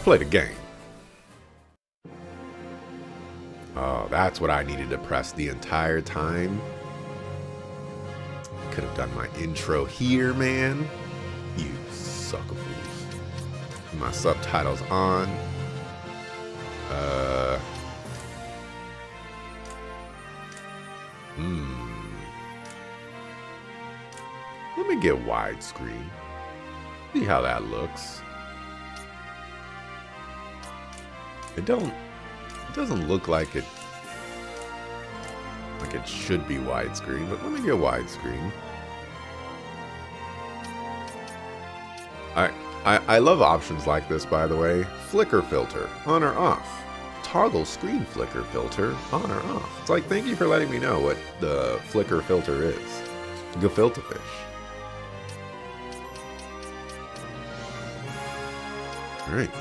play the game. Oh, that's what I needed to press the entire time. Could have done my intro here, man. You sucker fools. My subtitles on. Let me get widescreen. See how that looks. It doesn't look like it should be widescreen, but let me get widescreen. I love options like this, by the way. Flicker filter, on or off. Toggle screen flicker filter, on or off. It's like, thank you for letting me know what the flicker filter is. Gefilte fish. Alright.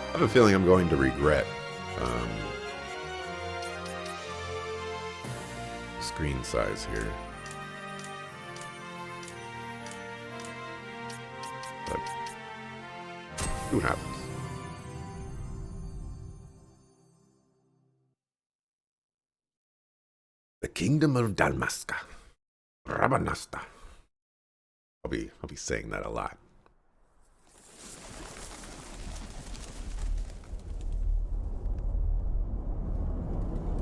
I have a feeling I'm going to regret screen size here. But who happens? The Kingdom of Dalmasca. Rabanasta. I'll be saying that a lot.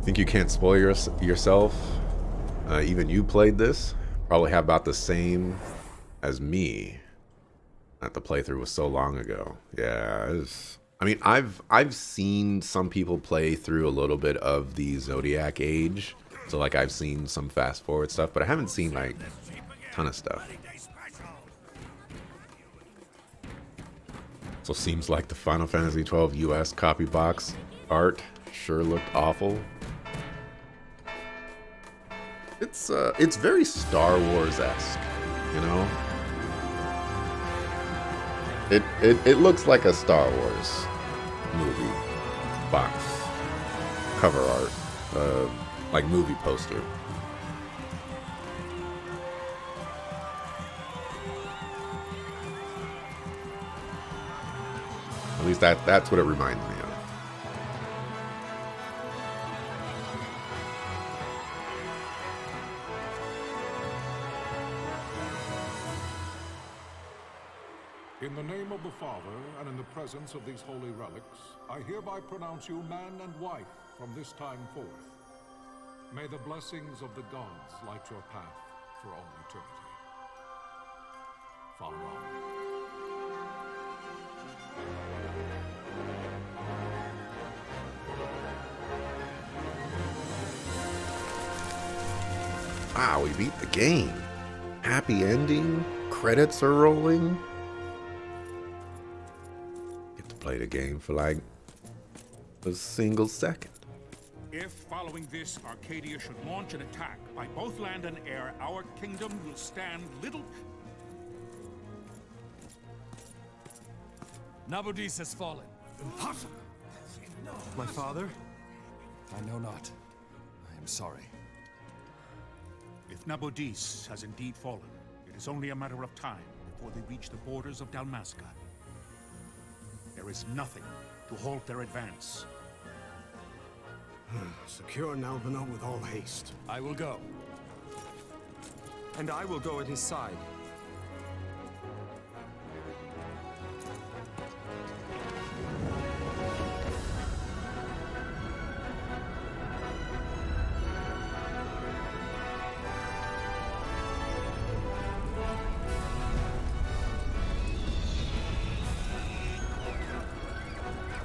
Think you can't spoil yourself? Even you played this. Probably have about the same as me. Not the playthrough was so long ago. Yeah, I mean, I've seen some people play through a little bit of the Zodiac Age. So like I've seen some fast forward stuff, but I haven't seen like a ton of stuff. So seems like the Final Fantasy XII US copy box art sure looked awful. It's very Star Wars-esque, you know? It looks like a Star Wars movie box cover art, like movie poster. At least that's what it reminds me of. In the name of the Father, and in the presence of these holy relics, I hereby pronounce you man and wife from this time forth. May the blessings of the gods light your path for all eternity. Farewell. Wow, we beat the game. Happy ending. Credits are rolling. Get to play the game for like a single second. If, following this, Arcadia should launch an attack by both land and air, our kingdom will stand little... Nabudis has fallen. Impossible! My father? I know not. I am sorry. If Nabudis has indeed fallen, it is only a matter of time before they reach the borders of Dalmasca. There is nothing to halt their advance. Secure Nalbina with all haste. I will go. And I will go at his side.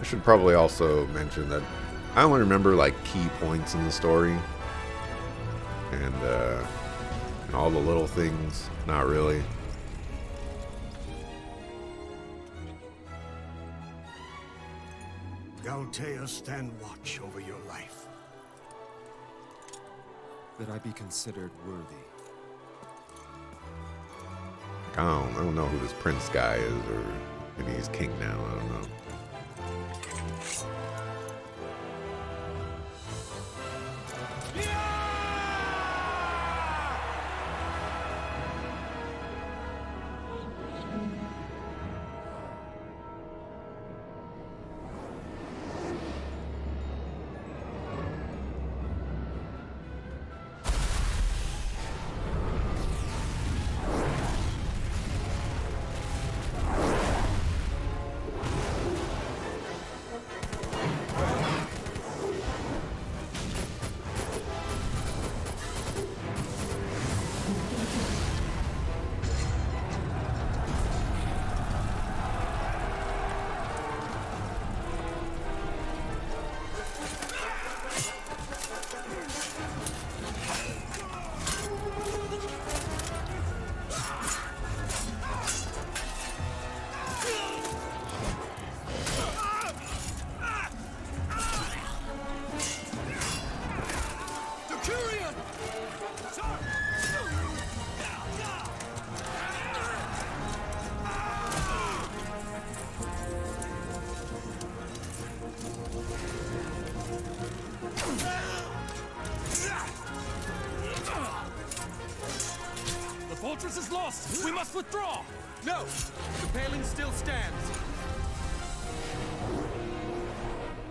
I should probably also mention that I only remember like key points in the story, and all the little things, not really. Galtea, stand watch over your life. That I be considered worthy. I don't know who this prince guy is, or maybe he's king now, I don't know. The fortress is lost! We must withdraw! No! The paling still stands!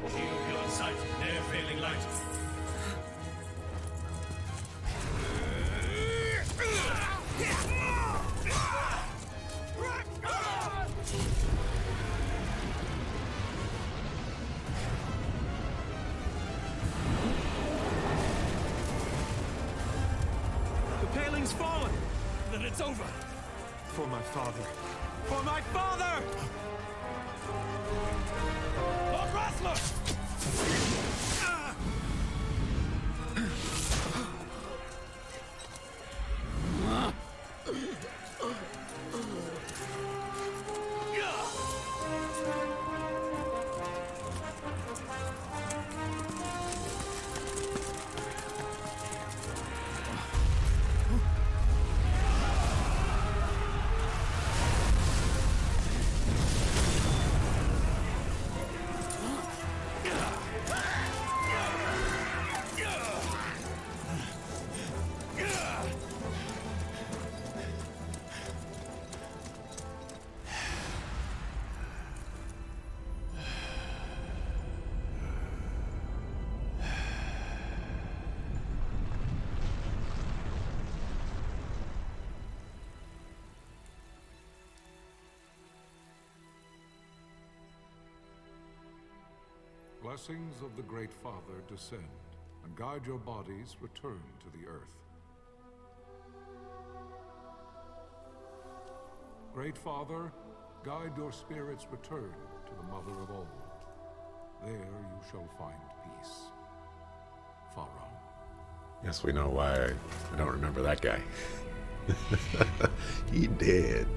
Shield beyond sight, ne'er failing light. The paling's fallen! Then it's over! For my father! For my father! Lord Rassler! Blessings of the Great Father descend, and guide your bodies return to the earth. Great Father, guide your spirits return to the Mother of all. There you shall find peace. Faron. Yes, we know why I don't remember that guy. He dead.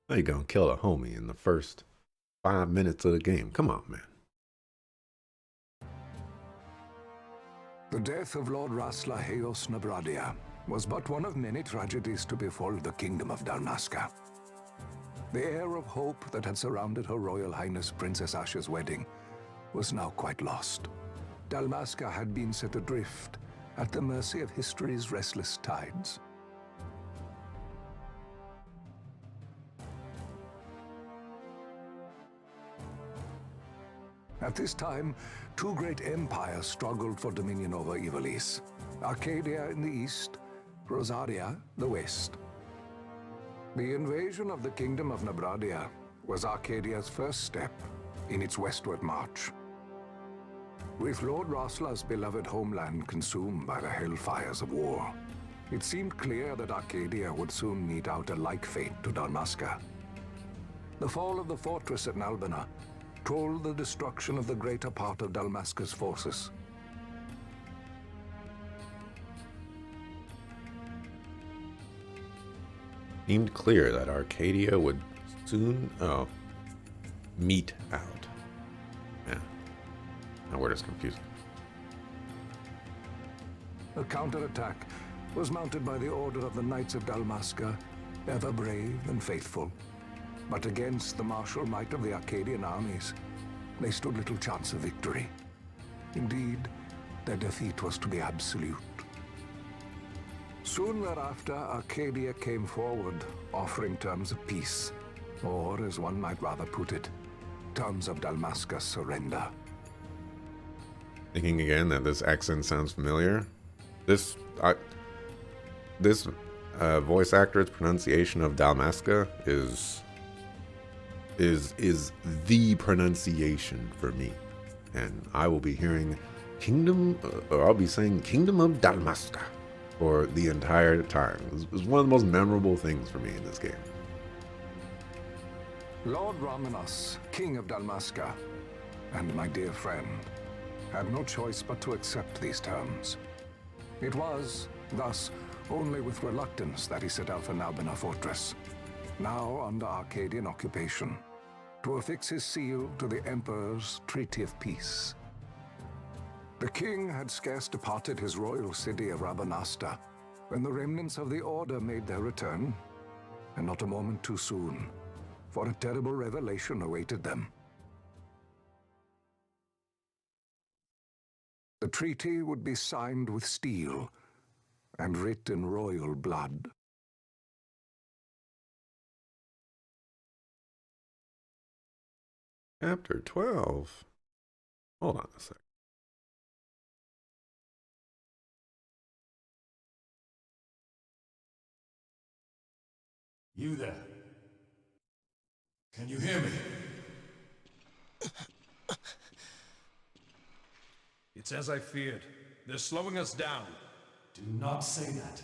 How you gonna kill a homie in the first 5 minutes of the game? Come on, man. The death of Lord Rassler Heos Nabradia was but one of many tragedies to befall the kingdom of Dalmasca. The air of hope that had surrounded Her Royal Highness Princess Asha's wedding was now quite lost. Dalmasca had been set adrift at the mercy of history's restless tides. At this time, two great empires struggled for dominion over Ivalice. Arcadia in the east, Rosaria the west. The invasion of the Kingdom of Nabradia was Arcadia's first step in its westward march. With Lord Rassler's beloved homeland consumed by the hellfires of war, it seemed clear that Arcadia would soon mete out a like fate to Dalmasca. The fall of the fortress at Nalbina told the destruction of the greater part of Dalmasca's forces. Seemed clear that Arcadia would soon meet out. Yeah. That word is confusing. A counterattack was mounted by the order of the Knights of Dalmasca, ever brave and faithful. But against the martial might of the Arcadian armies, they stood little chance of victory. Indeed, their defeat was to be absolute. Soon thereafter, Arcadia came forward, offering terms of peace, or, as one might rather put it, terms of Dalmasca's surrender. Thinking again that this accent sounds familiar. This voice actor's pronunciation of Dalmasca is the pronunciation for me, and I will be hearing I'll be saying Kingdom of Dalmasca for the entire time. It was one of the most memorable things for me in this game. Lord Romanos, King of Dalmasca, and my dear friend, had no choice but to accept these terms. It was, thus, only with reluctance that he set out for Nalbina Fortress, now under Arcadian occupation, to affix his seal to the Emperor's Treaty of Peace. The king had scarce departed his royal city of Rabanasta when the remnants of the Order made their return, and not a moment too soon, for a terrible revelation awaited them. The treaty would be signed with steel and writ in royal blood. Chapter 12. Hold on a sec. You there? Can you hear me? It's as I feared. They're slowing us down. Do not say that.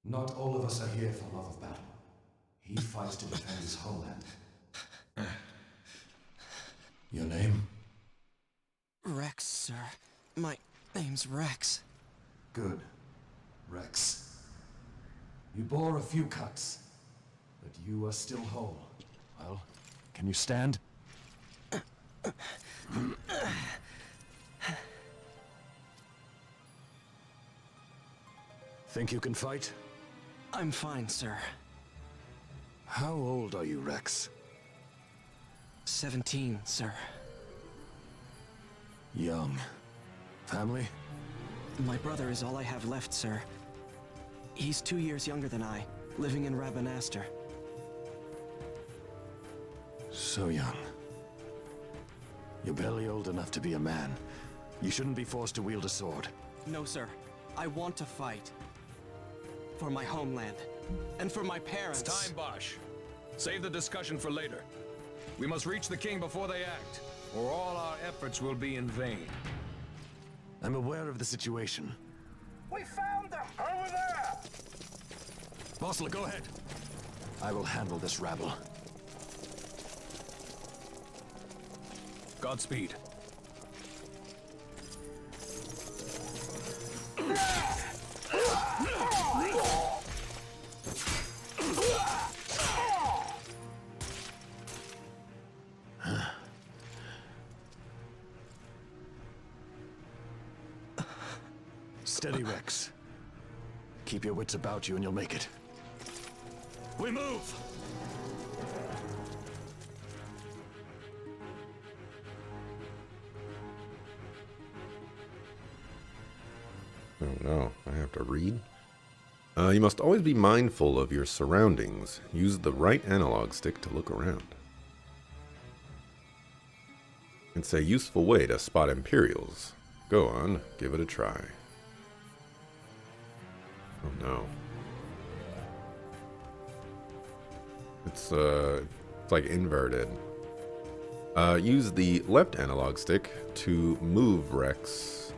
Not all of us are here for love of battle. He fights to defend his homeland. Your name? Rex, sir. My name's Rex. Good. Rex. You bore a few cuts, but you are still whole. Well, can you stand? Think you can fight? I'm fine, sir. How old are you, Rex? 17, sir. Young. Family? My brother is all I have left, sir. He's 2 years younger than I, living in Rabanastre. So young. You're barely old enough to be a man. You shouldn't be forced to wield a sword. No, sir. I want to fight. For my homeland. And for my parents. It's time, Bosch. Save the discussion for later. We must reach the king before they act, or all our efforts will be in vain. I'm aware of the situation. We found them! Over there! Bossler, go ahead. I will handle this rabble. Godspeed. Steady, Rex. Keep your wits about you and you'll make it. We move! Oh no, I have to read? You must always be mindful of your surroundings. Use the right analog stick to look around. It's a useful way to spot Imperials. Go on, give it a try. Oh no. It's like inverted. Use the left analog stick to move Rex.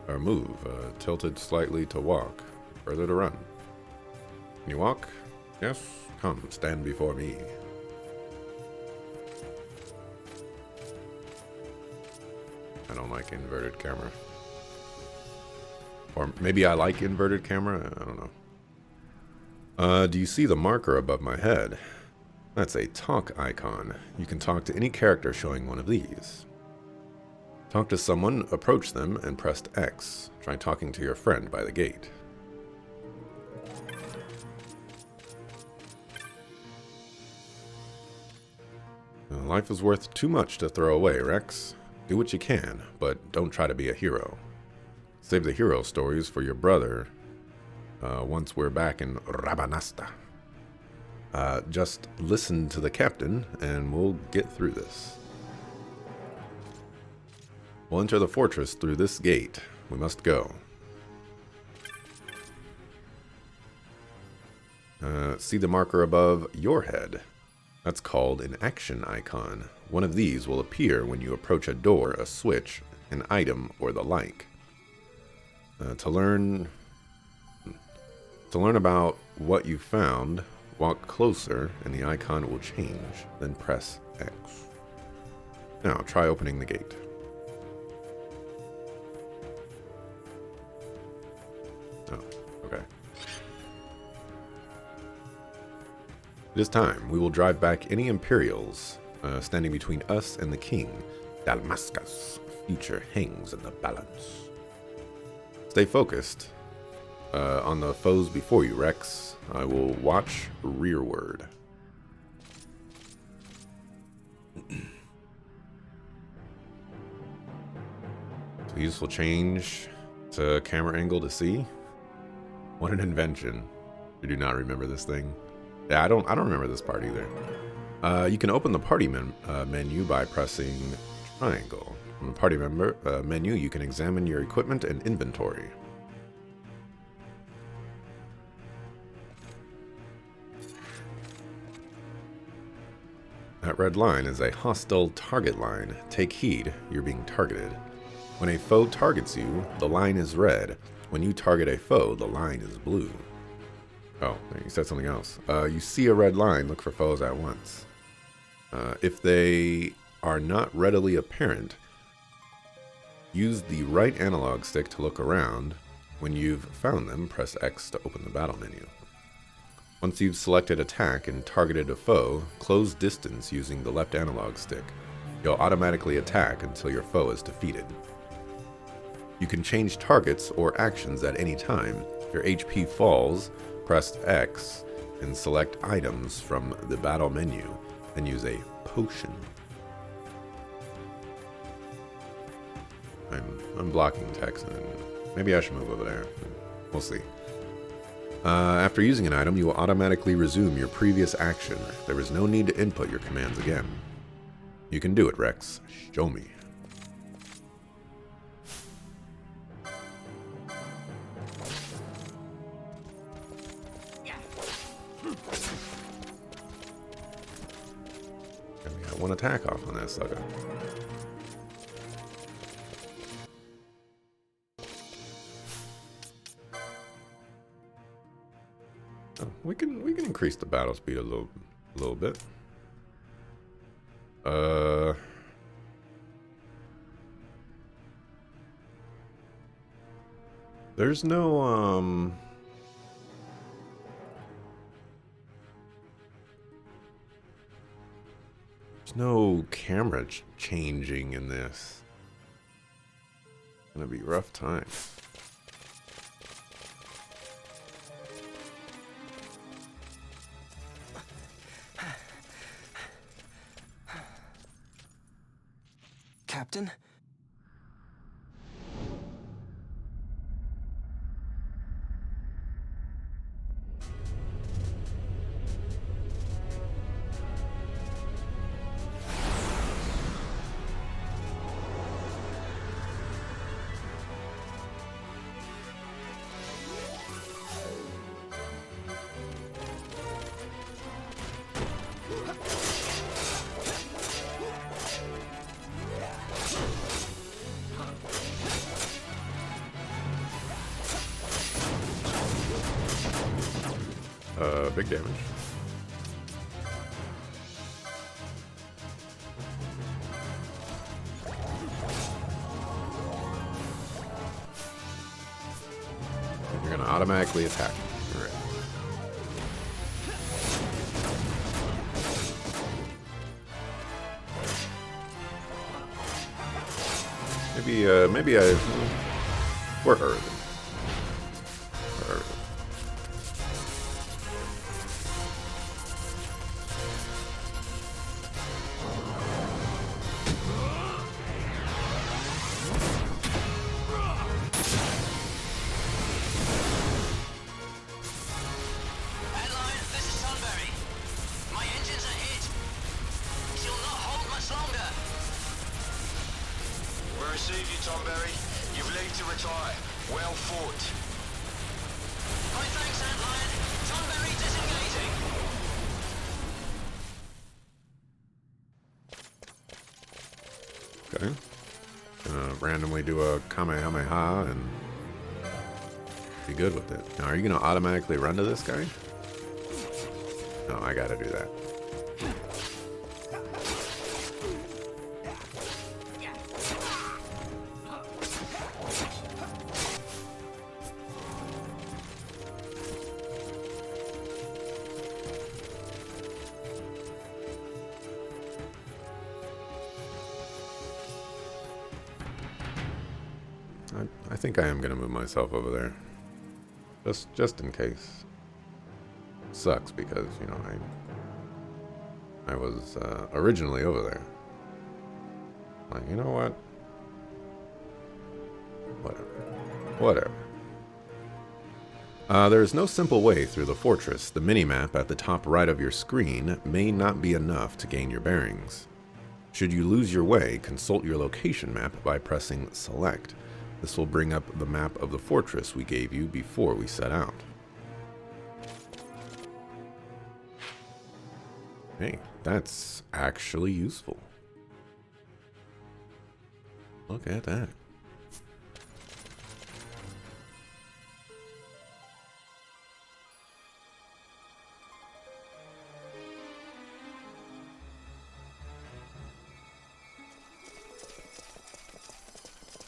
Or move, tilted slightly to walk, further to run. Can you walk? Yes? Come, stand before me. I don't like inverted camera. Or maybe I like inverted camera? I don't know. Do you see the marker above my head? That's a talk icon. You can talk to any character showing one of these. Talk to someone, approach them, and press X. Try talking to your friend by the gate. Life is worth too much to throw away, Rex. Do what you can, but don't try to be a hero. Save the hero stories for your brother once we're back in Rabanasta. Just listen to the captain, and we'll get through this. We'll enter the fortress through this gate. We must go. See the marker above your head. That's called an action icon. One of these will appear when you approach a door, a switch, an item, or the like. To learn about what you found, walk closer and the icon will change. Then press X. Now try opening the gate. Oh, okay. It is time. We will drive back any Imperials standing between us and the king. Dalmasca's future hangs in the balance. Stay focused on the foes before you, Rex. I will watch rearward. So useful change to camera angle to see. What an invention. I do not remember this thing. Yeah, I don't remember this part either. You can open the party menu by pressing triangle. From the party menu, you can examine your equipment and inventory. That red line is a hostile target line. Take heed, you're being targeted. When a foe targets you, the line is red. When you target a foe, the line is blue. Oh, you said something else. You see a red line, look for foes at once. If they are not readily apparent, use the right analog stick to look around. When you've found them, press X to open the battle menu. Once you've selected attack and targeted a foe, close distance using the left analog stick. You'll automatically attack until your foe is defeated. You can change targets or actions at any time. If your HP falls, press X and select items from the battle menu, then use a potion. I'm blocking text, and maybe I should move over there. We'll see. After using an item, you will automatically resume your previous action. There is no need to input your commands again. You can do it, Rex. Show me. And we got one attack off on that sucker. Oh, we can increase the battle speed a little bit. There's no camera changing in this. It's gonna be rough times. Captain? Big damage. And you're gonna automatically attack. Right. Maybe we're early. Receive you, Tomberry. You've leave to retire. Well fought. My thanks, Antlion. Tomberry disengaging. Okay. Randomly do a Kamehameha and be good with it. Now, are you going to automatically run to this guy? No, I got to do that. I think I am gonna move myself over there. Just in case. Sucks because, you know, I was originally over there. Like, you know what? Whatever. There is no simple way through the fortress. The minimap at the top right of your screen may not be enough to gain your bearings. Should you lose your way, consult your location map by pressing Select. This will bring up the map of the fortress we gave you before we set out. Hey, that's actually useful. Look at that.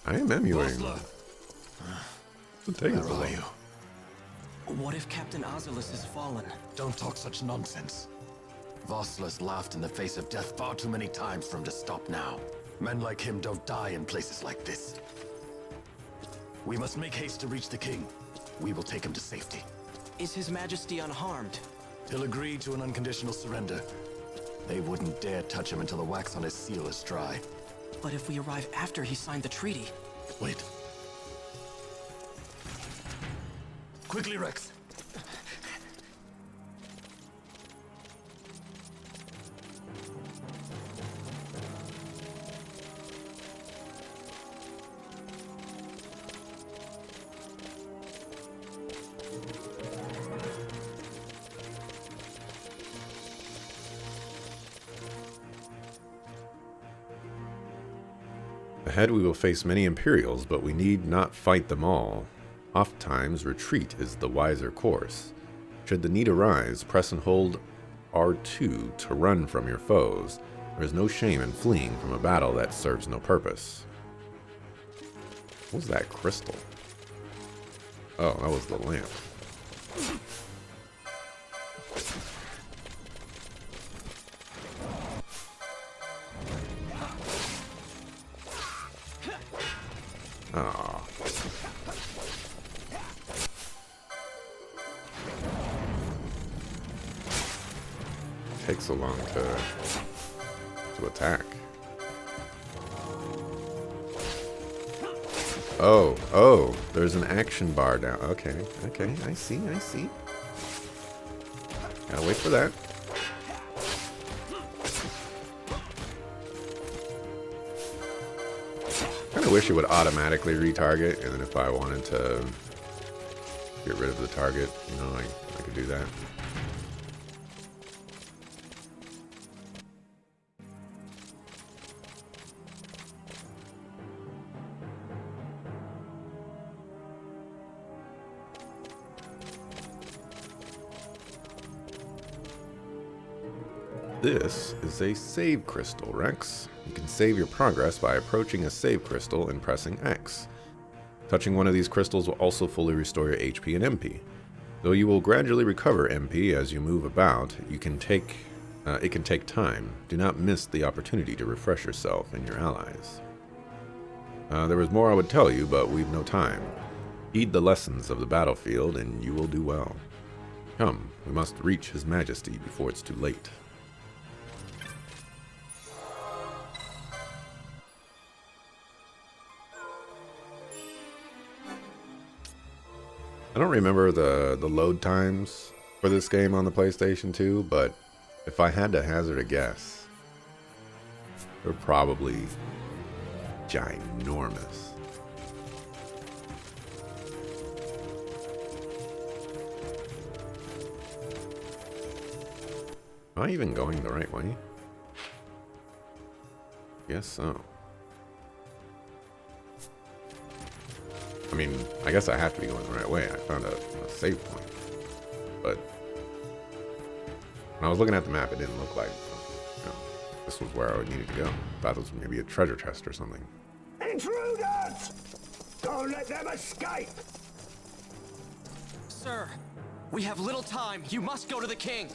I am emulating. Vossler! Where are you? What if Captain Oculus has fallen? Don't talk such nonsense. Vossler's laughed in the face of death far too many times for him to stop now. Men like him don't die in places like this. We must make haste to reach the king. We will take him to safety. Is His Majesty unharmed? He'll agree to an unconditional surrender. They wouldn't dare touch him until the wax on his seal is dry. But if we arrive after he signed the treaty... Wait. Quickly, Rex. Ahead we will face many Imperials, but we need not fight them all. Ofttimes retreat is the wiser course. Should the need arise, press and hold R2 to run from your foes. There is no shame in fleeing from a battle that serves no purpose. What was that crystal? Oh, that was the lamp. Ah. Takes so long to attack. Oh, there's an action bar down. Okay, I see. Gotta wait for that. I wish it would automatically retarget, and then if I wanted to get rid of the target, you know, I could do that. This is a save crystal, Rex. You can save your progress by approaching a save crystal and pressing X. Touching one of these crystals will also fully restore your HP and MP. Though you will gradually recover MP as you move about, it can take time. Do not miss the opportunity to refresh yourself and your allies. There was more I would tell you, but we've no time. Heed the lessons of the battlefield and you will do well. Come, we must reach His Majesty before it's too late. I don't remember the load times for this game on the PlayStation 2, but if I had to hazard a guess, they're probably ginormous. Am I even going the right way? Guess so. I mean, I guess I have to be going the right way. I found a save point. But when I was looking at the map, it didn't look like, you know, this was where I would need to go. I thought it was maybe a treasure chest or something. Intruders! Don't let them escape! Sir, we have little time. You must go to the king.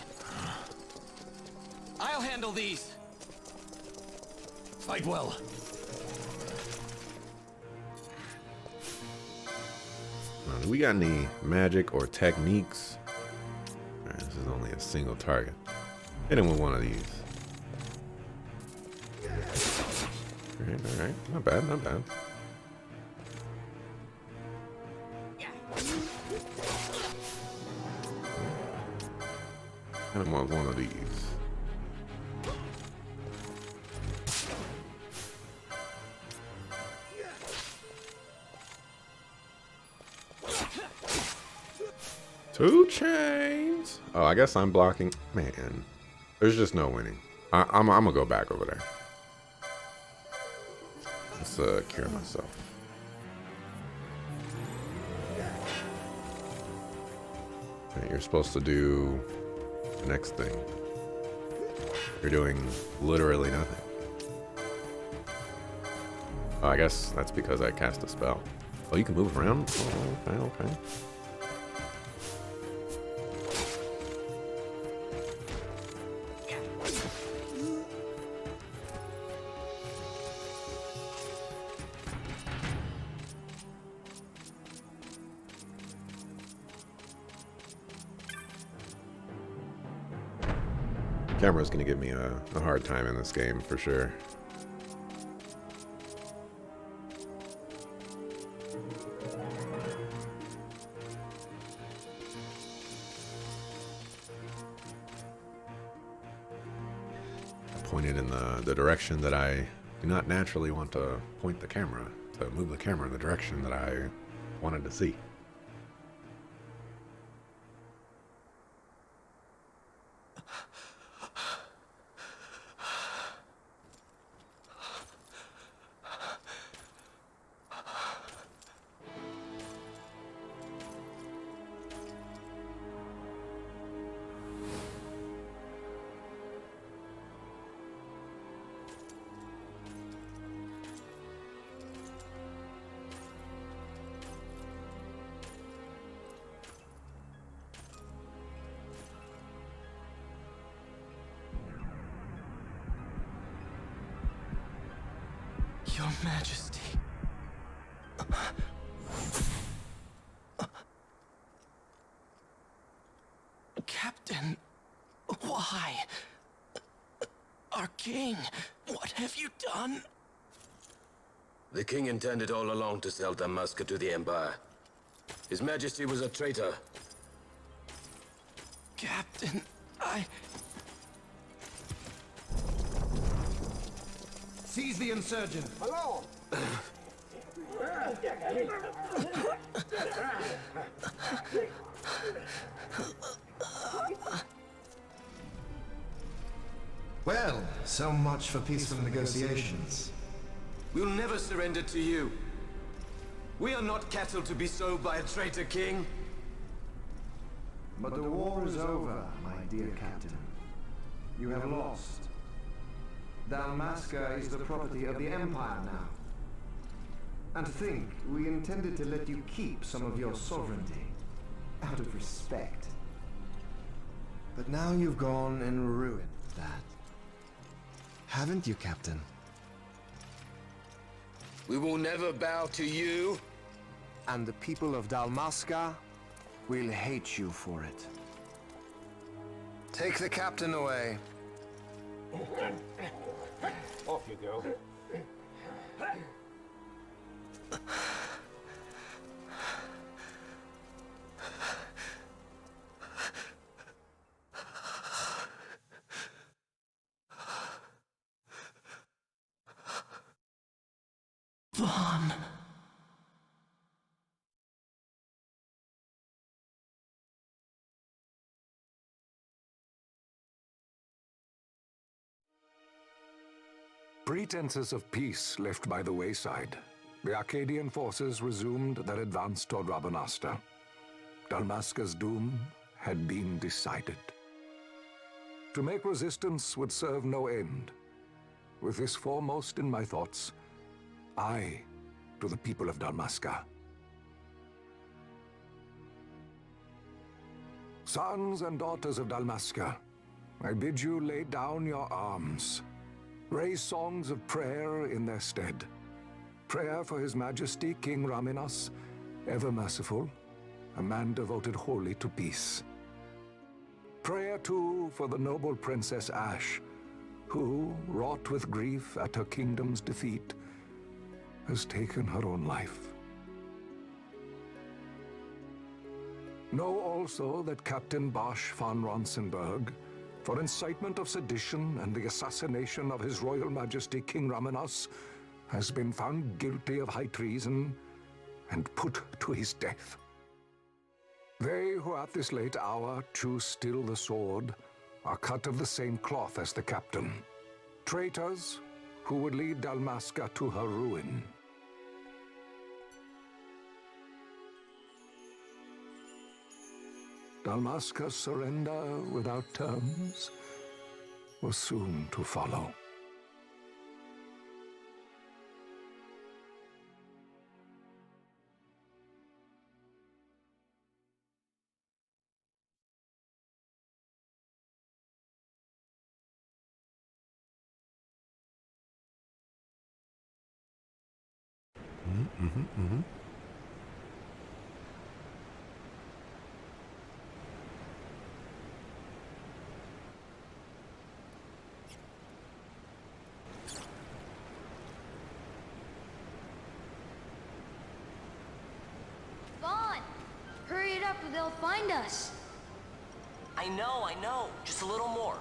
I'll handle these. Fight well. Do we got any magic or techniques? Alright, this is only a single target. Hit him with one of these. Alright. Not bad, not bad. Hit him with one of these. Two chains. Oh, I guess I'm blocking. Man, there's just no winning. I'm gonna go back over there. Let's cure myself. Okay, you're supposed to do the next thing. You're doing literally nothing. Oh, I guess that's because I cast a spell. Oh, you can move around? Oh, okay. Camera's gonna give me a hard time in this game for sure. I pointed in the direction that I do not naturally want to point the camera, to move the camera in the direction that I wanted to see. Your Majesty. Captain, why? Our king, what have you done? The king intended all along to sell Damaska to the Empire. His Majesty was a traitor. Captain, Seize the insurgent. Hello. Well, so much for peaceful negotiations. We'll never surrender to you. We are not cattle to be sold by a traitor king. But the war is over, my dear captain. You have lost. Dalmasca is the property of the Empire now. And to think, we intended to let you keep some of your sovereignty, out of respect. But now you've gone and ruined that. Haven't you, Captain? We will never bow to you. And the people of Dalmasca will hate you for it. Take the captain away. Off you go. Vaughn. Pretenses of peace left by the wayside, the Arcadian forces resumed their advance toward Rabanasta. Dalmasca's doom had been decided. To make resistance would serve no end. With this foremost in my thoughts, I to the people of Dalmasca. Sons and daughters of Dalmasca, I bid you lay down your arms. Raise songs of prayer in their stead. Prayer for His Majesty King Raminas, ever merciful, a man devoted wholly to peace. Prayer, too, for the noble Princess Ashe, who, wrought with grief at her kingdom's defeat, has taken her own life. Know also that Captain Bosch von Ronsenberg, for incitement of sedition and the assassination of His Royal Majesty King Ramenos, has been found guilty of high treason and put to his death. They who at this late hour choose still the sword are cut of the same cloth as the captain. Traitors who would lead Dalmasca to her ruin. Dalmasca's surrender without terms was soon to follow. Vaughn! Hurry it up or they'll find us. I know. Just a little more.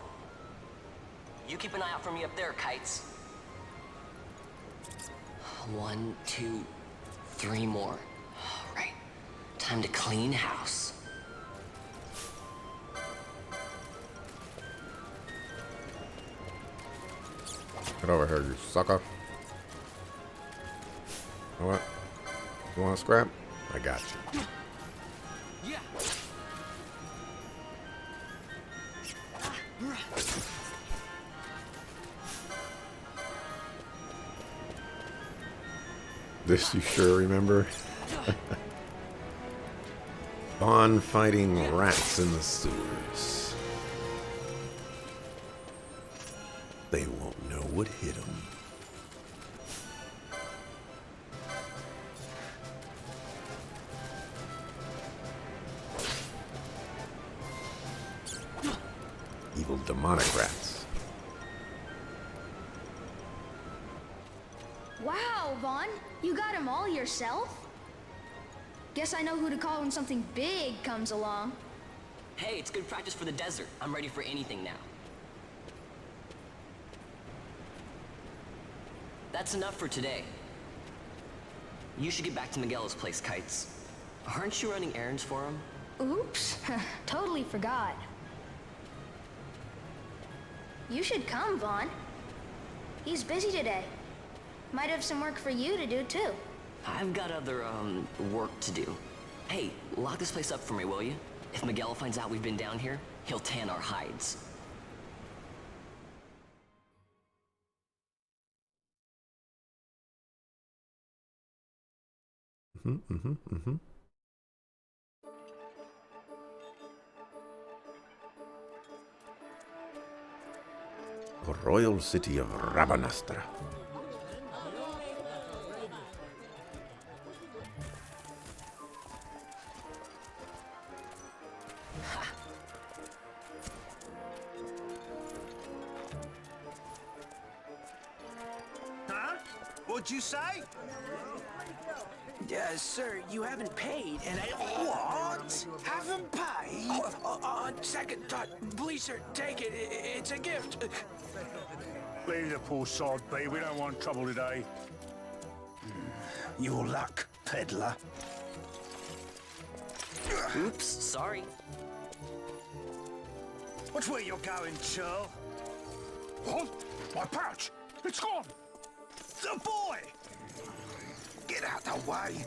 You keep an eye out for me up there, Kites. 1, 2, 3 more. All right. Time to clean house. Get over here, you sucker. You know what? You want to scrap? I got you. Yeah. This you sure remember? Vaughn fighting rats in the sewers. They won't know what hit them. Evil demonic rats. Wow, Vaughn! You got them all yourself? Guess I know who to call when something big comes along. Hey, it's good practice for the desert. I'm ready for anything now. That's enough for today. You should get back to Miguel's place, Kites. Aren't you running errands for him? Oops, totally forgot. You should come, Vaughn. He's busy today. Might have some work for you to do, too. I've got other, work to do. Hey, lock this place up for me, will you? If Miguel finds out we've been down here, he'll tan our hides. The royal city of Rabanastre. Huh? What'd you say? Sir, you haven't paid, and I... What? Haven't paid? On second thought, please, sir, take it. It's a gift. Leave the poor sod be. We don't want trouble today. Your luck, peddler. Oops, sorry. Watch where you're going, churl. What? My pouch! It's gone! The boy! Get out the way.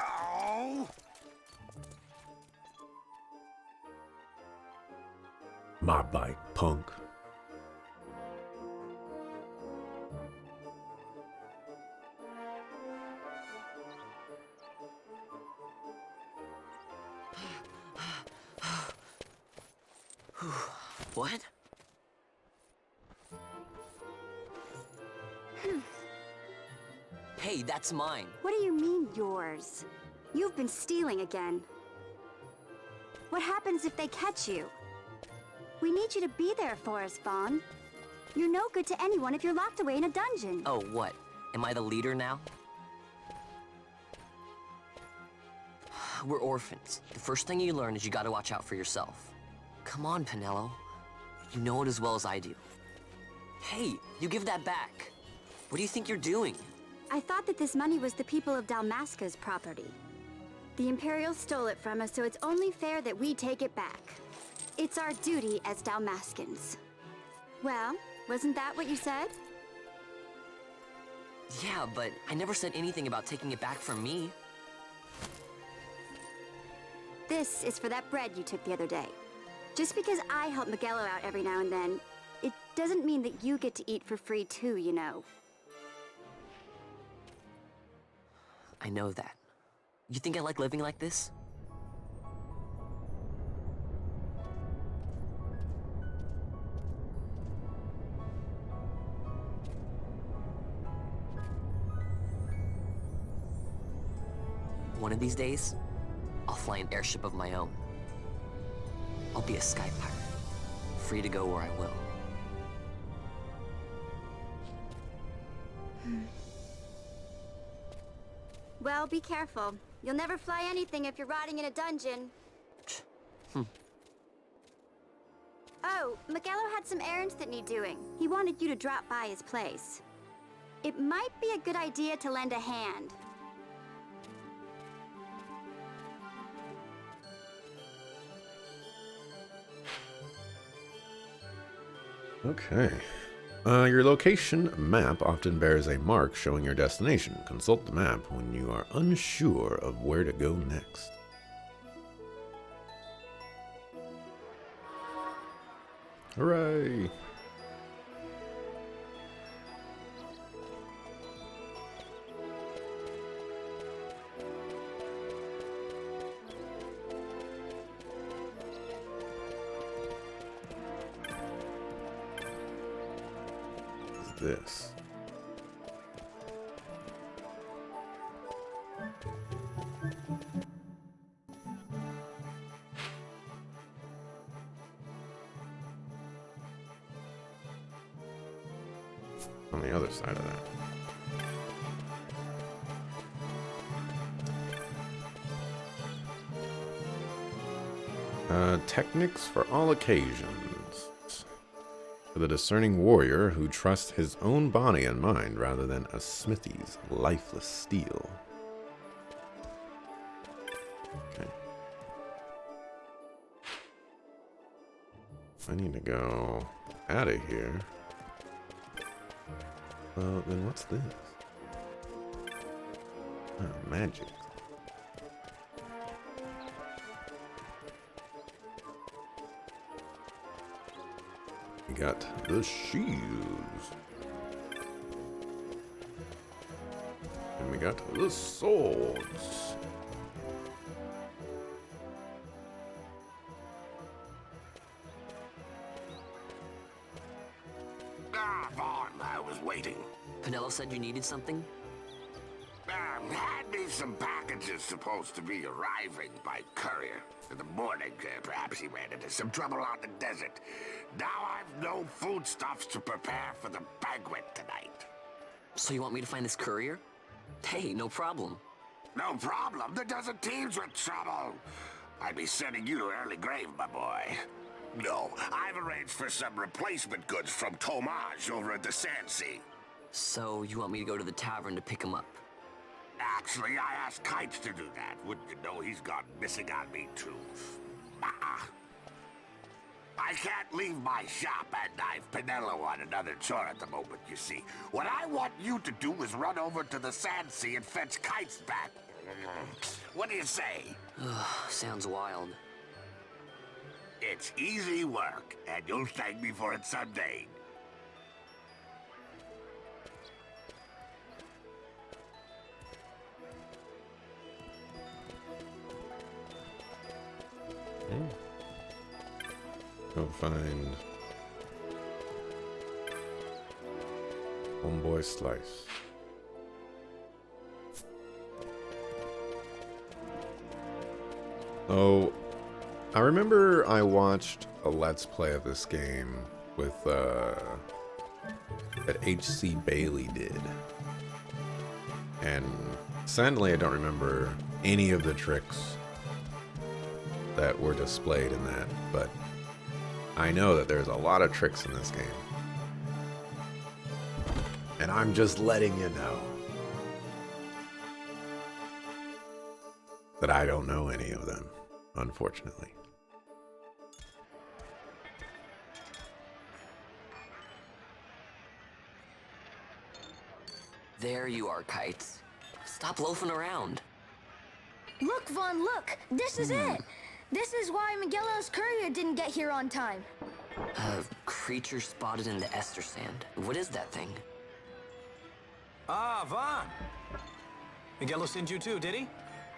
Oh! My bike, punk. What? Hey, that's mine. What do you mean, yours? You've been stealing again. What happens if they catch you? We need you to be there for us, Vaughn. You're no good to anyone if you're locked away in a dungeon. Oh, what? Am I the leader now? We're orphans. The first thing you learn is you gotta watch out for yourself. Come on, Penelo. You know it as well as I do. Hey, you give that back. What do you think you're doing? I thought that this money was the people of Dalmasca's property. The Imperials stole it from us, so it's only fair that we take it back. It's our duty as Dalmascans. Well, wasn't that what you said? Yeah, but I never said anything about taking it back from me. This is for that bread you took the other day. Just because I help Miguelo out every now and then, it doesn't mean that you get to eat for free too, you know. I know that. You think I like living like this? One of these days, I'll fly an airship of my own. I'll be a sky pirate, free to go where I will. Well, be careful. You'll never fly anything if you're rotting in a dungeon. Oh, Miguelo had some errands that need doing. He wanted you to drop by his place. It might be a good idea to lend a hand. Okay. Your location map often bears a mark showing your destination. Consult the map when you are unsure of where to go next. Hooray! This. On the other side of that. Techniques for all occasions. For the discerning warrior who trusts his own body and mind rather than a smithy's lifeless steel. Okay. I need to go out of here. Then what's this? Oh, magic. We got the shields. And we got the swords. Ah, Vaughn, I was waiting. Penelo said you needed something? Had me some packages supposed to be arriving by courier. In the morning, perhaps he ran into some trouble on the desert. Now I've no foodstuffs to prepare for the banquet tonight. So you want me to find this courier? Hey, no problem. No problem. The desert teems with trouble. I'd be sending you to early grave, my boy. No, I've arranged for some replacement goods from Tomaj over at the Sandsea. So you want me to go to the tavern to pick him up? Actually, I asked Kites to do that. Wouldn't you know he's gone missing on me, too? I can't leave my shop, and I've Penelo on another chore at the moment, you see. What I want you to do is run over to the Sandsea and fetch Kites back. What do you say? Sounds wild. It's easy work, and you'll thank me for it someday. Go find Homeboy Slice. Oh, I remember I watched a Let's Play of this game with, that H.C. Bailey did. And sadly, I don't remember any of the tricks that were displayed in that, but I know that there's a lot of tricks in this game. And I'm just letting you know that I don't know any of them, unfortunately. There you are, Kites. Stop loafing around. Look, Vaughn, look! This is it! This is why Miguelo's courier didn't get here on time. Creature spotted in the Ester Sand. What is that thing? Ah, Vaughn! Miguelo sent you too, did he?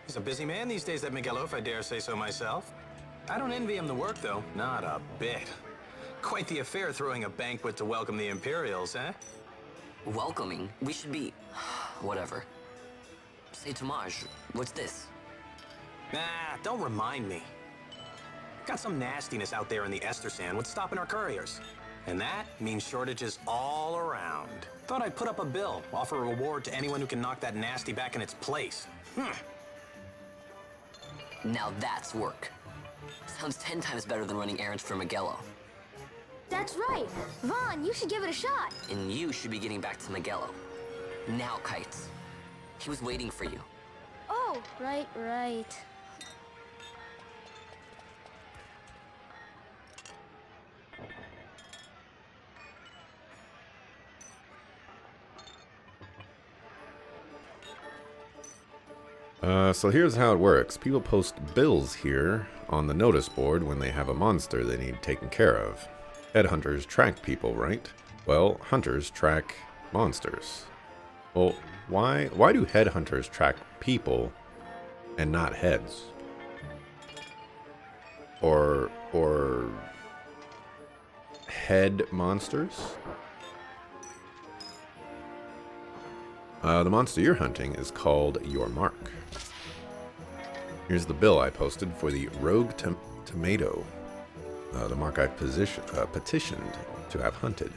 He's a busy man these days, that Miguelo, if I dare say so myself. I don't envy him the work, though. Not a bit. Quite the affair throwing a banquet to welcome the Imperials, eh? Welcoming? We should be... whatever. Say, Tamaj, what's this? Nah, don't remind me. Got some nastiness out there in the Ester Sand. What's stopping our couriers? And that means shortages all around. Thought I'd put up a bill, offer a reward to anyone who can knock that nasty back in its place. Now that's work. Sounds 10 times better than running errands for Miguelo. That's right! Vaughn, you should give it a shot! And you should be getting back to Miguelo. Now, Kites. He was waiting for you. Oh, right. So here's how it works. People post bills here on the notice board when they have a monster they need taken care of. Headhunters track people, right? Well, hunters track monsters. Well, why do headhunters track people and not heads? Or head monsters? The monster you're hunting is called Your Mark. Here's the bill I posted for the Rogue Tomato, the mark I've petitioned to have hunted.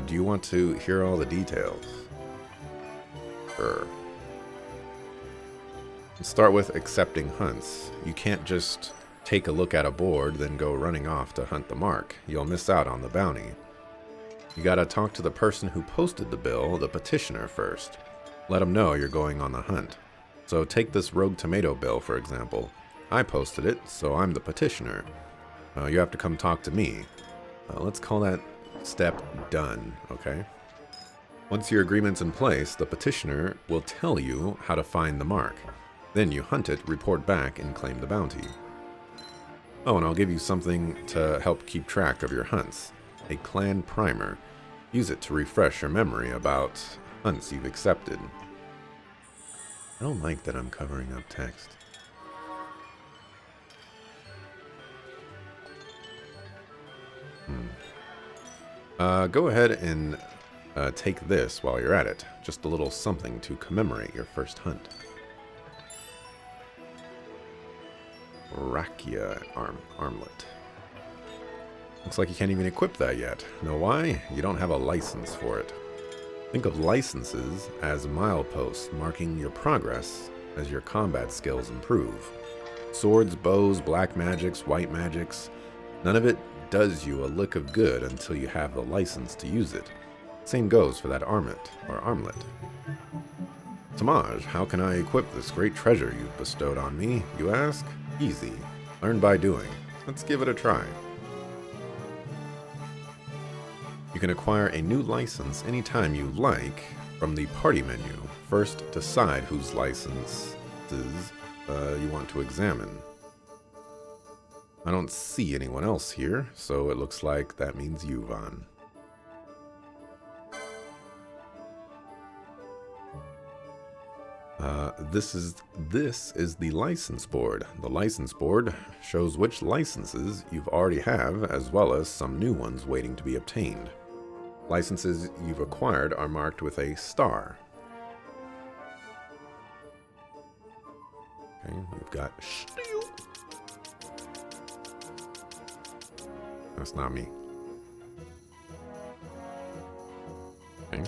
Do you want to hear all the details? Sure. Let's start with accepting hunts. You can't just take a look at a board, then go running off to hunt the mark. You'll miss out on the bounty. You gotta talk to the person who posted the bill, the petitioner, first. Let them know you're going on the hunt. So take this Rogue Tomato bill, for example. I posted it, so I'm the petitioner. You have to come talk to me. Let's call that step done, okay? Once your agreement's in place, the petitioner will tell you how to find the mark. Then you hunt it, report back, and claim the bounty. Oh, and I'll give you something to help keep track of your hunts. A clan primer. Use it to refresh your memory about hunts you've accepted. I don't like that I'm covering up text. Go ahead and take this while you're at it. Just a little something to commemorate your first hunt. Rakia armlet. Looks like you can't even equip that yet. Know why? You don't have a license for it. Think of licenses as mileposts marking your progress as your combat skills improve. Swords, bows, black magics, white magics, none of it does you a lick of good until you have the license to use it. Same goes for that armlet or armlet. Tamaj, how can I equip this great treasure you've bestowed on me, you ask? Easy. Learn by doing. Let's give it a try. You can acquire a new license anytime you like from the party menu. First, decide whose licenses you want to examine. I don't see anyone else here, so it looks like that means you, Vaughn. This is the license board. The license board shows which licenses you've already have, as well as some new ones waiting to be obtained. Licenses you've acquired are marked with a star. Okay, we've got steel. That's not me. Okay.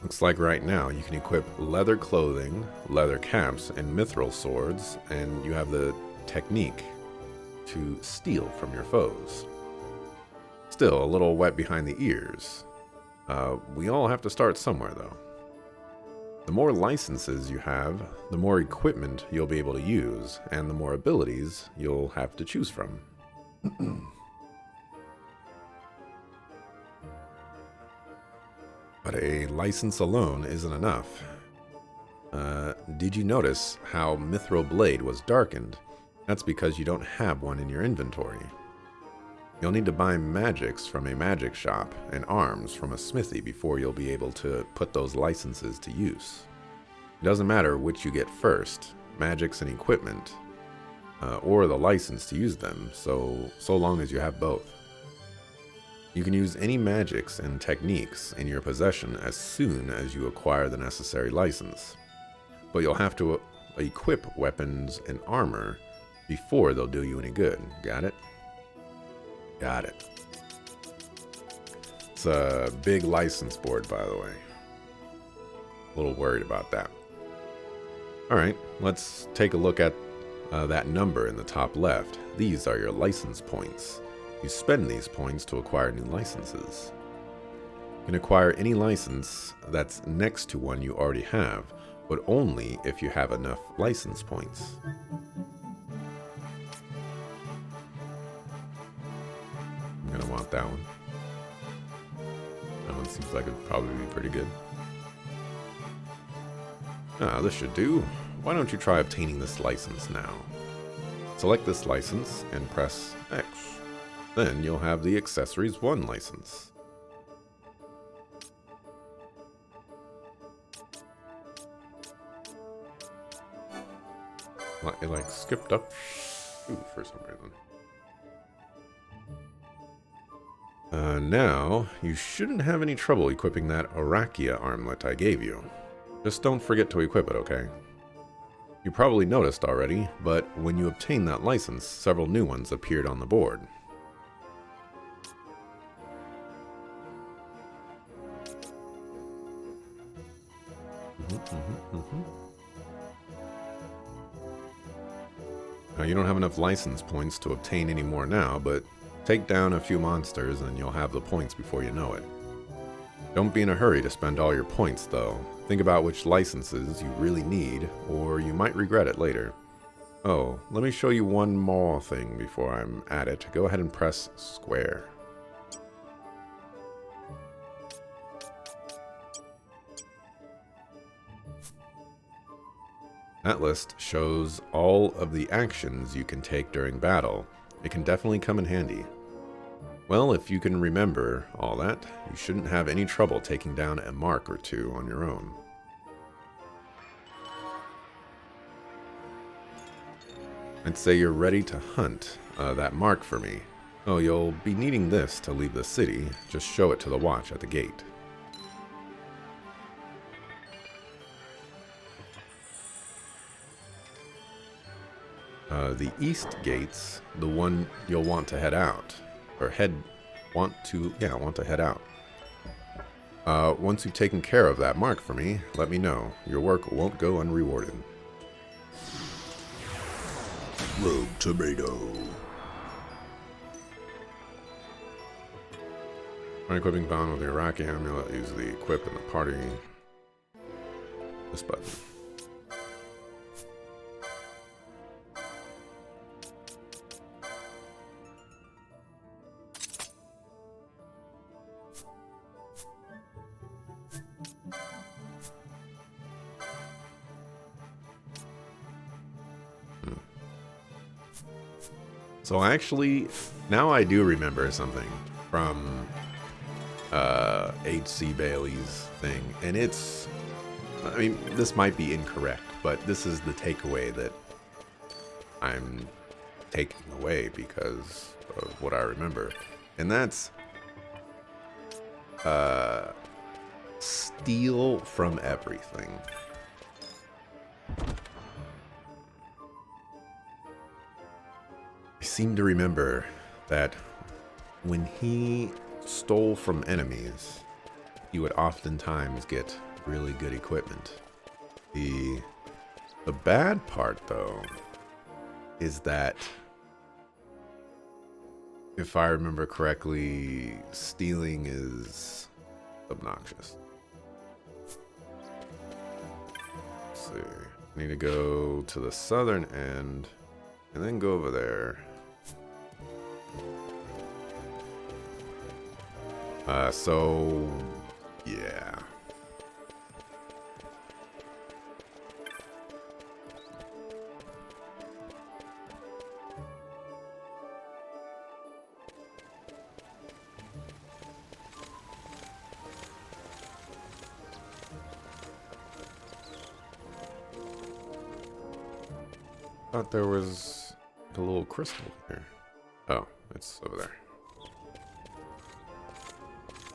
Looks like right now you can equip leather clothing, leather caps, and mithril swords, and you have the technique to steal from your foes. Still a little wet behind the ears. We all have to start somewhere, though. The more licenses you have, the more equipment you'll be able to use, and the more abilities you'll have to choose from. But a license alone isn't enough. Did you notice how Mithril Blade was darkened? That's because you don't have one in your inventory. You'll need to buy magics from a magic shop and arms from a smithy before you'll be able to put those licenses to use. It doesn't matter which you get first, magics and equipment, or the license to use them, so long as you have both. You can use any magics and techniques in your possession as soon as you acquire the necessary license, but you'll have to equip weapons and armor before they'll do you any good. Got it? Got it. It's a big license board, by the way. A little worried about that. Alright, let's take a look at that number in the top left. These are your license points. You spend these points to acquire new licenses. You can acquire any license that's next to one you already have, but only if you have enough license points. I'm gonna want that one. That one seems like it'd probably be pretty good. Ah, this should do. Why don't you try obtaining this license now? Select this license and press X. Then you'll have the Accessories 1 license. It like skipped up for some reason. Now, you shouldn't have any trouble equipping that Arakia armlet I gave you. Just don't forget to equip it, okay? You probably noticed already, but when you obtained that license, several new ones appeared on the board. Now, you don't have enough license points to obtain any more now, but take down a few monsters and you'll have the points before you know it. Don't be in a hurry to spend all your points, though. Think about which licenses you really need, or you might regret it later. Oh, let me show you one more thing before I'm at it. Go ahead and press square. That list shows all of the actions you can take during battle. It can definitely come in handy. Well, if you can remember all that, you shouldn't have any trouble taking down a mark or two on your own. I'd say you're ready to hunt that mark for me. Oh, you'll be needing this to leave the city. Just show it to the watch at the gate. The east gate's the one you'll want to head out. Or want to head out. Once you've taken care of that mark for me, let me know. Your work won't go unrewarded. Rogue tomato. When equipping Bond with the Iraqi amulet, use the equip in the party. This button. So actually, now I do remember something from H.C. Bailey's thing, and it's, I mean, this might be incorrect, but this is the takeaway that I'm taking away because of what I remember, and that's steal from everything. I seem to remember that when he stole from enemies, he would oftentimes get really good equipment. The bad part, though, is that, if I remember correctly, stealing is obnoxious. Let's see. I need to go to the southern end and then go over there. So yeah. Thought there was a little crystal here. Oh, it's over there.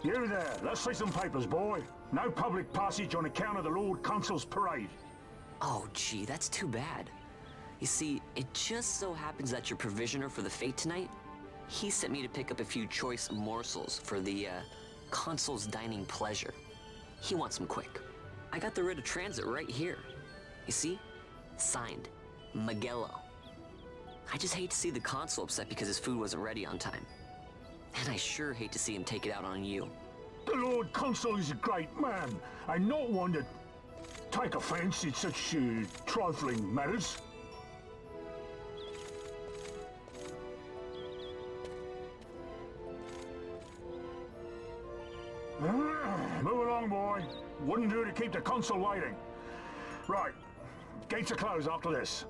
You there, let's see some papers, boy. No public passage on account of the Lord Consul's parade. Oh, gee, that's too bad. You see, it just so happens that your provisioner for the fete tonight, he sent me to pick up a few choice morsels for the, Consul's dining pleasure. He wants them quick. I got the writ of transit right here. You see? Signed, Magello. I just hate to see the Consul upset because his food wasn't ready on time. And I sure hate to see him take it out on you. The Lord Consul is a great man, and not one to take offense in such trifling matters. Move along, boy. Wouldn't do to keep the Consul waiting. Right. Gates are closed after this.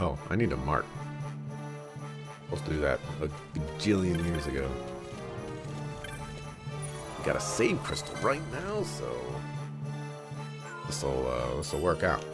Oh, I need a mark. Supposed to do that a bajillion years ago. Got a save crystal right now, so this'll work out.